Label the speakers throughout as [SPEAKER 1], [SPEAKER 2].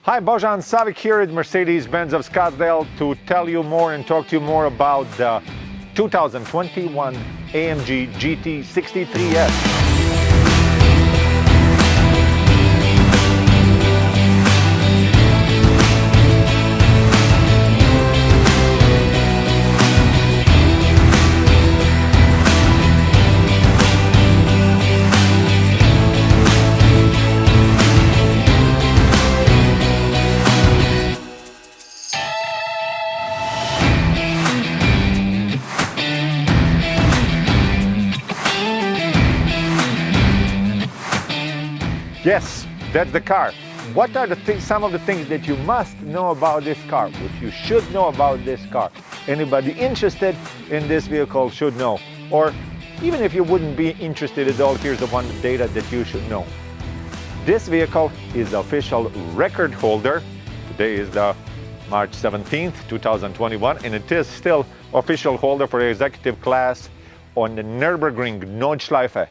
[SPEAKER 1] Hi, Bojan, Savic here at Mercedes-Benz of Scottsdale to tell you more and talk to you more about the 2021 AMG GT 63S. Yes, that's the car. What are some of the things that you must know about this car, what you should know about this car? Anybody interested in this vehicle should know. Or even if you wouldn't be interested at all, here's the one data that you should know. This vehicle is the official record holder. Today is the March 17th, 2021, and it is still official holder for the executive class on the Nürburgring Nordschleife.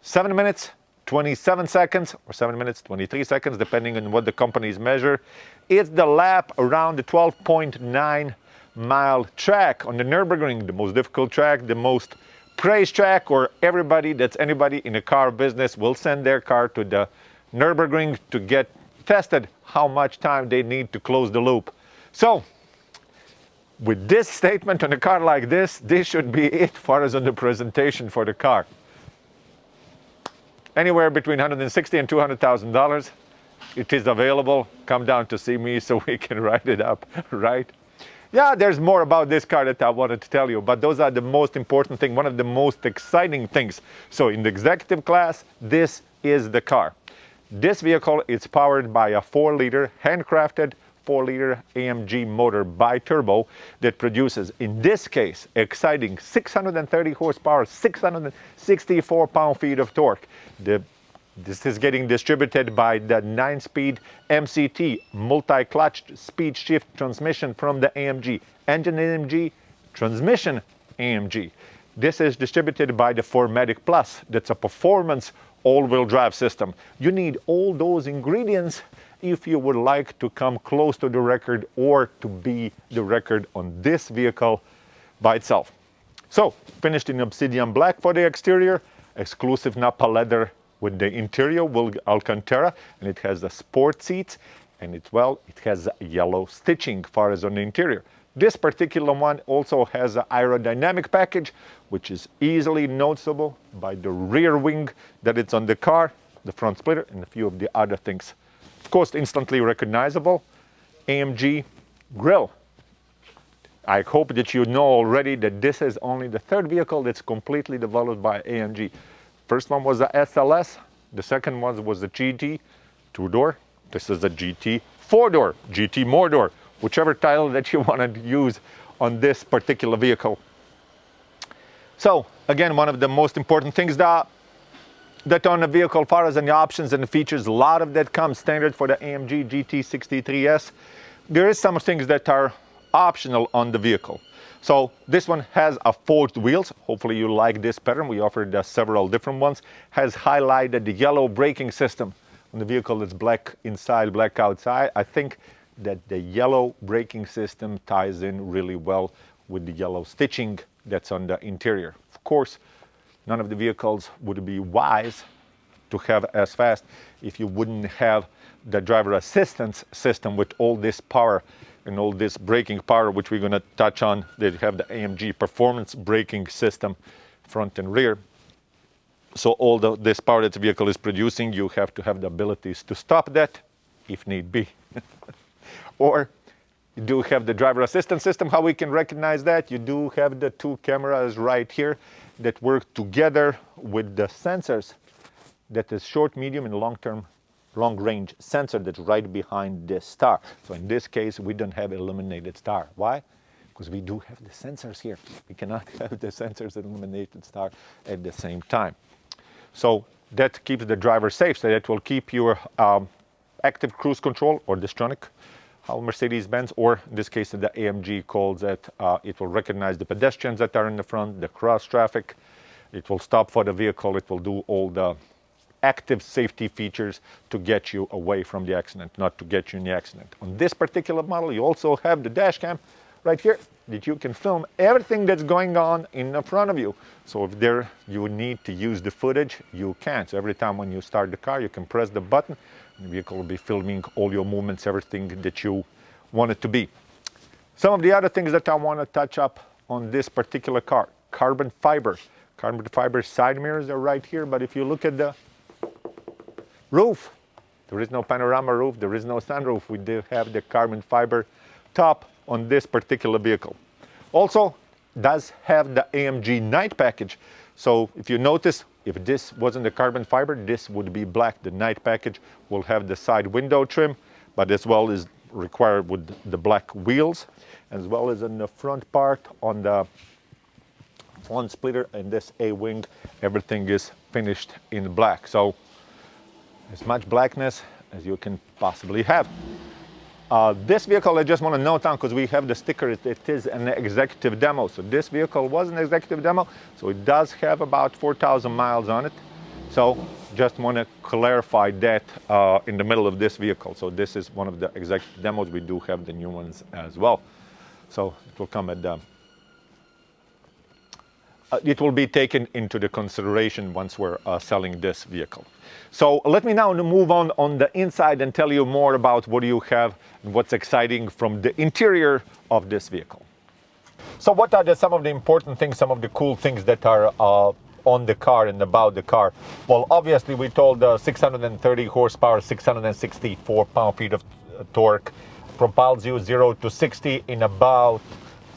[SPEAKER 1] 7 minutes, 27 seconds, or 7 minutes, 23 seconds, depending on what the companies measure. It's the lap around the 12.9 mile track on the Nürburgring, the most difficult track, the most praised track, or anybody in the car business will send their car to the Nürburgring to get tested how much time they need to close the loop. So, with this statement on a car like this should be it far as on the presentation for the car. Anywhere between $160,000 and $200,000. It is available. Come down to see me so we can write it up, right? Yeah, there's more about this car that I wanted to tell you, but those are the most important thing, one of the most exciting things. So in the executive class, this is the car. This vehicle is powered by a 4-liter handcrafted 4-liter AMG motor bi-turbo that produces, in this case, exciting 630 horsepower, 664 pound-feet of torque. This is getting distributed by the 9-speed MCT, multi-clutch speed shift transmission from the AMG. Engine AMG, transmission AMG. This is distributed by the 4MATIC Plus. That's a performance all-wheel drive system. You need all those ingredients if you would like to come close to the record or to be the record on this vehicle by itself. So, finished in Obsidian Black for the exterior, exclusive Nappa leather with the interior with Alcantara, and it has the sport seats, and it has yellow stitching far as on the interior. This particular one also has an aerodynamic package, which is easily noticeable by the rear wing that it's on the car, the front splitter, and a few of the other things. Of course, instantly recognizable AMG grille. I hope that you know already that this is only the third vehicle that's completely developed by AMG. First one was the SLS, the second one was the GT 2-door. This is the GT 4-door, GT more door, whichever title that you want to use on this particular vehicle. So again, one of the most important things that on the vehicle, far as in the options and the features, a lot of that comes standard for the AMG GT 63S. There is some things that are optional on the vehicle. So this one has a forged wheels. Hopefully you like this pattern. We offered several different ones. Has highlighted the yellow braking system on the vehicle. It's black inside, black outside. I think that the yellow braking system ties in really well with the yellow stitching that's on the interior. Of course, none of the vehicles would be wise to have as fast if you wouldn't have the driver assistance system with all this power and all this braking power, which we're going to touch on. They have the AMG performance braking system, front and rear. So all this power that the vehicle is producing, you have to have the abilities to stop that if need be. Or you do have the driver assistance system. How we can recognize that? You do have the two cameras right here that work together with the sensors. That is short, medium, and long range sensor that's right behind this star. So in this case, we don't have illuminated star. Why? Because we do have the sensors here. We cannot have the sensors and illuminated star at the same time. So that keeps the driver safe. So that will keep your active cruise control, or distronic, how Mercedes-Benz, or in this case the AMG calls it. It will recognize the pedestrians that are in the front, the cross traffic. It will stop for the vehicle. It will do all the active safety features to get you away from the accident, not to get you in the accident. On this particular model, you also have the dash cam right here that you can film everything that's going on in the front of you. So if there you need to use the footage, you can. So every time when you start the car, you can press the button, and the vehicle will be filming all your movements, everything that you want it to be. Some of the other things that I want to touch up on this particular car: carbon fiber. Carbon fiber side mirrors are right here, but if you look at the roof, there is no panorama roof, there is no sunroof. We do have the carbon fiber top on this particular vehicle. Also, does have the AMG night package. So if you notice, if this wasn't the carbon fiber, this would be black. The night package will have the side window trim, but as well is required with the black wheels, as well as in the front part on the front splitter and this A-wing, everything is finished in black. So as much blackness as you can possibly have. This vehicle, I just want to note down, because we have the sticker, it is an executive demo. So this vehicle was an executive demo, so it does have about 4,000 miles on it. So just want to clarify that in the middle of this vehicle. So this is one of the executive demos. We do have the new ones as well. So it will come at the it will be taken into the consideration once we're selling this vehicle. So let me now move on the inside and tell you more about what you have and what's exciting from the interior of this vehicle. So what are some of the important things, some of the cool things that are on the car and about the car? Well, obviously we told 630 horsepower, 664 pound-feet of torque, propels you 0 to 60 in about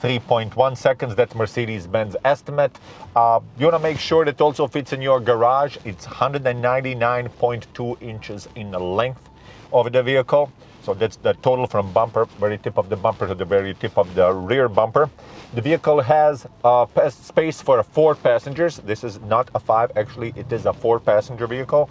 [SPEAKER 1] 3.1 seconds. That's Mercedes-Benz estimate. You want to make sure that also fits in your garage. It's 199.2 inches in the length of the vehicle. So that's the total from bumper, very tip of the bumper to the very tip of the rear bumper. The vehicle has space for 4 passengers. This is not a 5, actually it is a 4-passenger vehicle.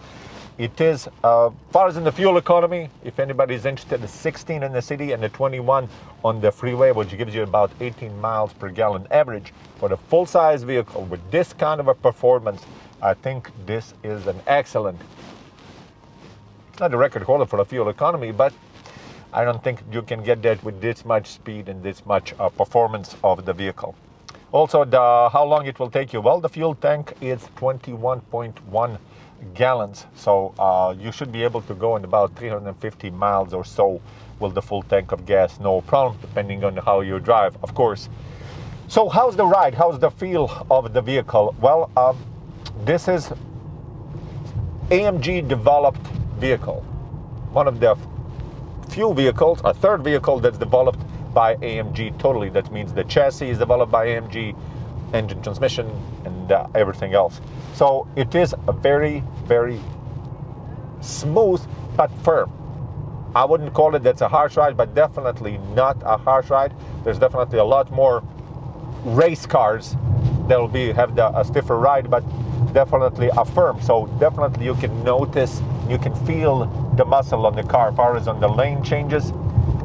[SPEAKER 1] It is, far as in the fuel economy, if anybody's interested, the 16 in the city and the 21 on the freeway, which gives you about 18 miles per gallon average. For the full-size vehicle with this kind of a performance, I think this is an excellent, it's not a record holder for the fuel economy, but I don't think you can get that with this much speed and this much performance of the vehicle. Also, how long it will take you? Well, the fuel tank is 21.1 gallons, so you should be able to go in about 350 miles or so with the full tank of gas, no problem, depending on how you drive, of course. So how's the ride? How's the feel of the vehicle? Well, this is AMG developed vehicle, one of the few vehicles, a third vehicle that's developed by AMG totally. That means the chassis is developed by AMG, engine, transmission, and everything else. So it is a very, very smooth but firm. I wouldn't call it that's a harsh ride, but definitely not a harsh ride. There's definitely a lot more race cars that will have a stiffer ride, but definitely a firm. So definitely you can notice, you can feel the muscle on the car, as far as on the lane changes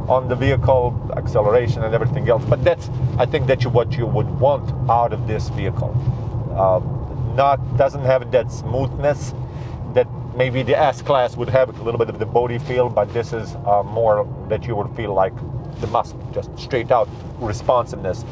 [SPEAKER 1] on the vehicle, acceleration and everything else. But that's, I think that's what you would want out of this vehicle. Doesn't have that smoothness that maybe the S-Class would have, a little bit of the body feel, but this is more that you would feel like the muscle, just straight out responsiveness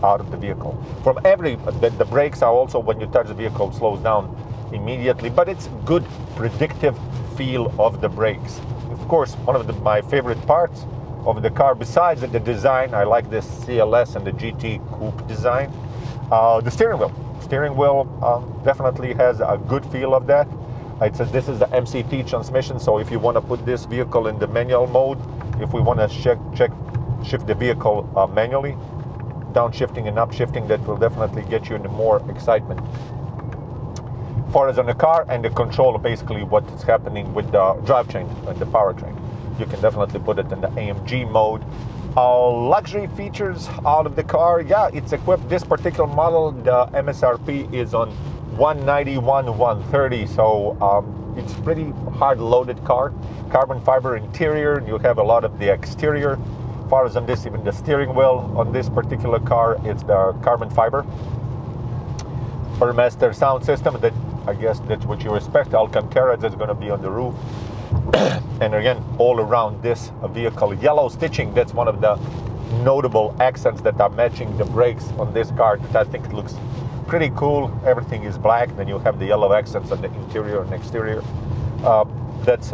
[SPEAKER 1] out of the vehicle. From the brakes are also, when you touch the vehicle, slows down immediately, but it's good predictive feel of the brakes. Of course, one of my favorite parts of the car, besides the design, I like this CLS and the GT Coupe design, the steering wheel. Steering wheel definitely has a good feel of that. This is the MCT transmission, so if you want to put this vehicle in the manual mode, if we want to shift the vehicle manually, downshifting and upshifting, that will definitely get you into more excitement. As far as on the car and the control, basically what's happening with the drivetrain and the powertrain, you can definitely put it in the AMG mode. Luxury features out of the car, yeah, it's equipped, this particular model, the MSRP is on 191, 130, so it's pretty hard loaded car. Carbon fiber interior, you have a lot of the exterior. As far as on this, even the steering wheel on this particular car, it's the carbon fiber. Burmester sound system that I guess that's what you expect. Alcantara that's going to be on the roof. And again, all around this vehicle, yellow stitching. That's one of the notable accents that are matching the brakes on this car. I think it looks pretty cool. Everything is black, then you have the yellow accents on the interior and exterior. That's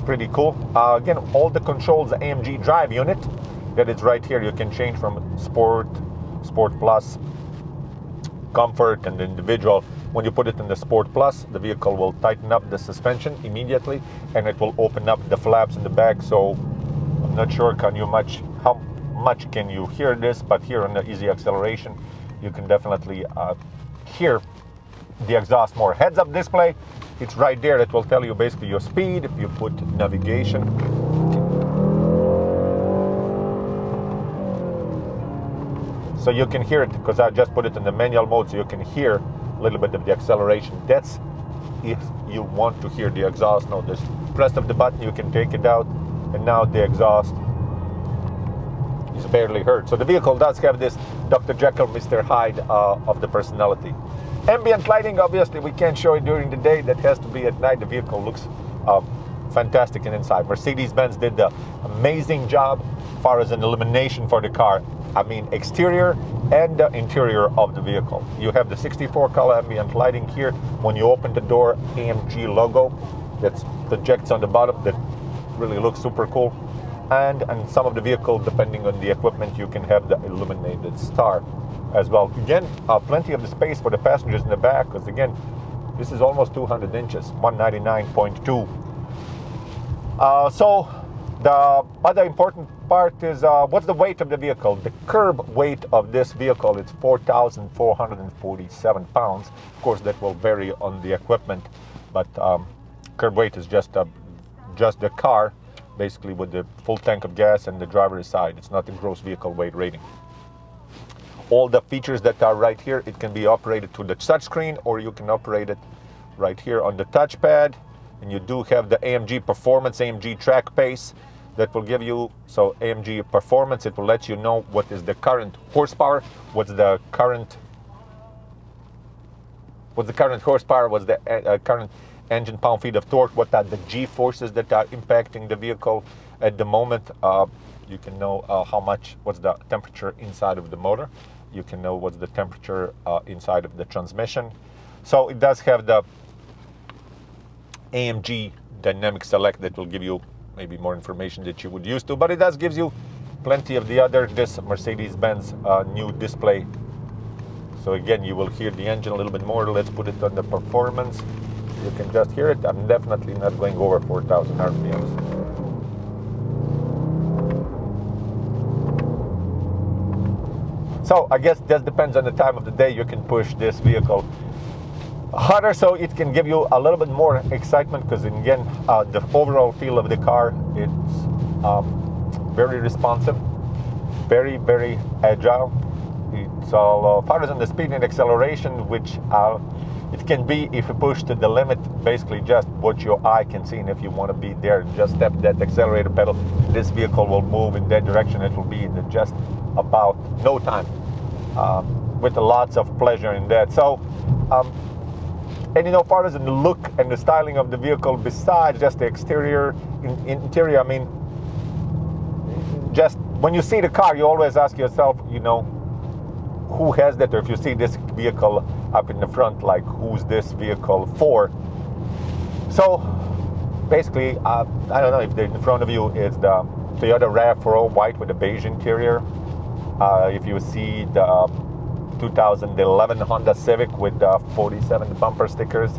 [SPEAKER 1] pretty cool. Again, all the controls, the AMG drive unit, that is right here. You can change from Sport, Sport Plus, Comfort, and Individual. When you put it in the Sport Plus, the vehicle will tighten up the suspension immediately, and it will open up the flaps in the back. So I'm not sure how much can you hear this, but here on the easy acceleration, you can definitely hear the exhaust more. Heads-up display, it's right there. That will tell you basically your speed. If you put navigation, so you can hear it, because I just put it in the manual mode, so you can hear a little bit of the acceleration. That's if you want to hear the exhaust note. Just press of the button, you can take it out, and now the exhaust is barely heard. So the vehicle does have this Dr. Jekyll, Mr. Hyde of the personality. Ambient lighting, obviously we can't show it during the day. That has to be at night. The vehicle looks fantastic inside. Mercedes-Benz did the amazing job as far as an illumination for the car. I mean, exterior and the interior of the vehicle. You have the 64 color ambient lighting here. When you open the door, AMG logo that projects on the bottom, that really looks super cool. And some of the vehicles, depending on the equipment, you can have the illuminated star as well. Again, plenty of the space for the passengers in the back, because again, this is almost 200 inches, 199.2. So the other important part is what's the weight of the vehicle. The curb weight of this vehicle is 4,447 pounds. Of course, that will vary on the equipment, but curb weight is just the car, basically with the full tank of gas and the driver's side. It's not a gross vehicle weight rating. All the features that are right here, it can be operated through the touchscreen, or you can operate it right here on the touchpad. And you do have the AMG Performance, AMG Track Pace that will give you, so AMG Performance, it will let you know what is the current horsepower, what's the current horsepower, what's the current engine pound-feet of torque, what are the G-forces that are impacting the vehicle at the moment. You can know what's the temperature inside of the motor. You can know what's the temperature inside of the transmission. So it does have the AMG Dynamic Select that will give you maybe more information that you would use to, but it does gives you plenty of the other, this Mercedes-Benz new display. So again, you will hear the engine a little bit more. Let's put it on the performance. You can just hear it. I'm definitely not going over 4,000 RPMs. So I guess that depends on the time of the day. You can push this vehicle harder, so it can give you a little bit more excitement, because again, the overall feel of the car, it's very responsive, very, very agile. It's all far as on the speed and acceleration, which it can be, if you push to the limit, basically just what your eye can see. And if you want to be there, just step that accelerator pedal, this vehicle will move in that direction. It will be in just about no time, with lots of pleasure in that. So and you know, far as in the look and the styling of the vehicle, besides just the exterior, interior, I mean, just when you see the car, you always ask yourself, you know, who has that? Or if you see this vehicle up in the front, like, who's this vehicle for? So basically, I don't know if in front of you is the Toyota RAV4 white with a beige interior. If you see the 2011 Honda Civic with 47 bumper stickers.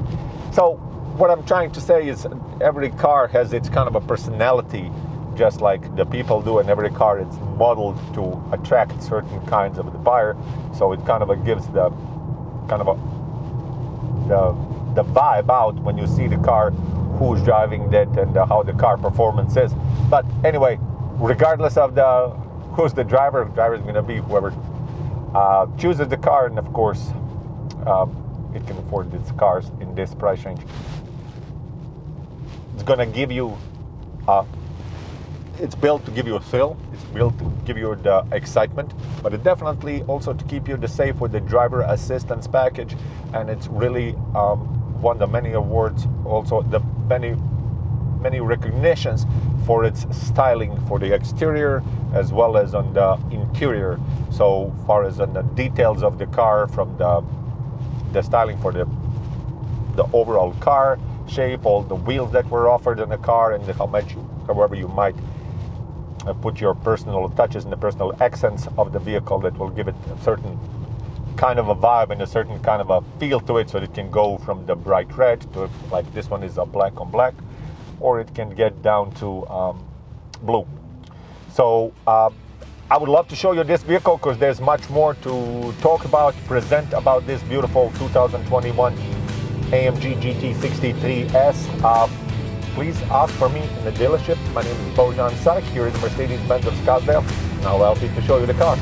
[SPEAKER 1] So what I'm trying to say is every car has its kind of a personality, just like the people do, and every car is modeled to attract certain kinds of the buyer. So it kind of gives the vibe out when you see the car, who's driving that, and how the car performance is. But anyway, regardless of who's the driver is going to be whoever chooses the car, and of course it can afford these cars in this price range. It's gonna give you it's built to give you a thrill, it's built to give you the excitement, but it definitely also to keep you the safe with the driver assistance package. And it's really won the many awards, also the many recognitions for its styling for the exterior as well as on the interior. So far as on the details of the car, from the styling for the overall car shape, all the wheels that were offered in the car, and however you might put your personal touches and the personal accents of the vehicle that will give it a certain kind of a vibe and a certain kind of a feel to it, so it can go from the bright red to, like this one is a black on black, or it can get down to blue. So I would love to show you this vehicle because there's much more to talk about, present about this beautiful 2021 AMG GT 63S. Please ask for me in the dealership. My name is Bojan here at Mercedes-Benz of Scottsdale, and I'll help you to show you the car.